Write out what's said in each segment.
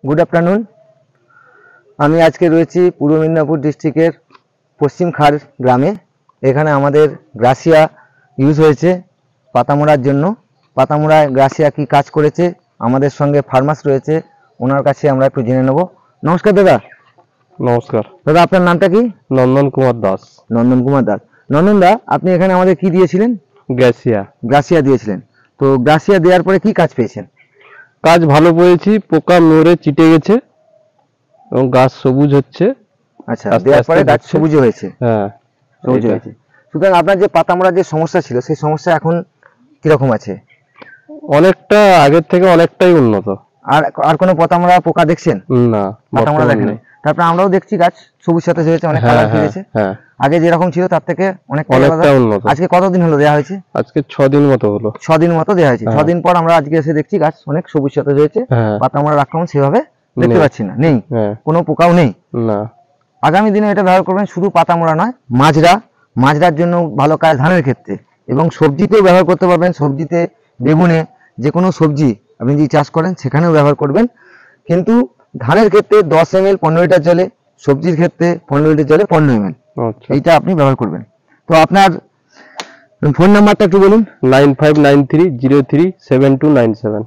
Good afternoon. আমি আজকে রয়েছি পূর্ব মেদিনীপুর ডিস্ট্রিক্টের পশ্চিম খার গ্রামে। এখানে আমাদের গ্রাসিয়া ইউজ হয়েছে পাতামোড়ার জন্য। পাতামোড়ায় গ্রাসিয়া কি কাজ করেছে, আমাদের সঙ্গে ফার্মাস রয়েছে, ওনার কাছে আমরা একটু জেনে নেব। নমস্কার দাদা। নমস্কার দাদা, আপনার নামটা কি? নন্দন কুমার দাস। নন্দন কুমার দাস। নন্দন দা, আপনি এখানে আমাদের কি দিয়েছিলেন? গ্রাসিয়া দিয়েছিলেন। তো গ্রাসিয়া দেওয়ার পরে কি কাজ পেয়েছেন? কাজ ভালো পেয়েছি, পোকা মরে চিটে গেছে এবং গাছ সবুজ হচ্ছে। আচ্ছা, দেওয়ার পরে গাছ সবুজ হয়েছে। হ্যাঁ, সবুজ হয়েছে। সুতরাং আপনার যে পাতামোড়ার যে সমস্যা ছিল, সেই সমস্যা এখন কিরকম আছে? অনেকটা আগের থেকে অনেকটাই উন্নত। আর কোনো পাতামোড়া পোকা দেখছেন? না, পাতামোড়া দেখেন। তারপরে আমরাও দেখছি গাছ সবুজ সাথে হয়েছে, অনেক কালার পেয়েছে। আগে যেরকম ছিল তার থেকে অনেকটা উন্নত। আজকে কতদিন হলো দেওয়া হয়েছে? আজকে 6 দিন মতো হলো। 6 দিন মতো দেওয়া হয়েছে। 6 দিন পর আমরা আজকে এসে দেখছি গাছ অনেক সবুজ সাথে হয়েছে। পাতামোড়ার আক্রমণ সেভাবে দেখতে পাচ্ছি না, নেই, কোনো পোকাও নেই। না, আগামী দিনে এটা ব্যবহার করবেন শুধু পাতামোড়া নয়, মাজরার জন্য ভালো কাজ ধানের ক্ষেত্রে, এবং সবজিতেও ব্যবহার করতে পারবেন। সবজিতে, বেগুনে, যে কোনো সবজি আপনি যদি চাষ করেন সেখানেও ব্যবহার করবেন। কিন্তু ধানের ক্ষেত্রে 10 ml 15 লিটার জলে, সবজির ক্ষেত্রে 15 লিটার জলে 15 ml এইটা আপনি ব্যবহার করবেন। তো আপনার ফোন নাম্বারটা একটু বলুন। 9593037297।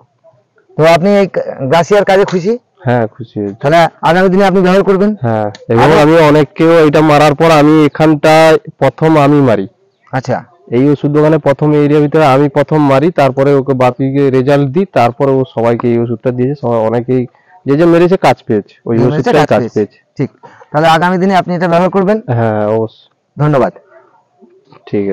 তো আপনি এই গ্রাসিয়ার কাজে খুশি? হ্যাঁ, খুশি। তাহলে আগামী দিনে আপনি ব্যবহার করবেন? হ্যাঁ, এবং আমি অনেককেও এটা মারার পর আমি এখানটা প্রথম আমি মারি। আচ্ছা, এই ওষুধ দোকানে প্রথম এরিয়ার ভিতরে আমি প্রথম মারি, তারপরে ওকে বাকিকে রেজাল্ট দিই, তারপরে ও সবাইকে এই ওষুধটা দিয়েছে। সবাই অনেকেই যে মেরেছে কাজ পেয়েছে, ওই ওষুধটাই কাজ পেয়েছে। ঠিক, তাহলে আগামী দিনে আপনি এটা ব্যবহার করবেন? হ্যাঁ, অবশ্যই। ধন্যবাদ।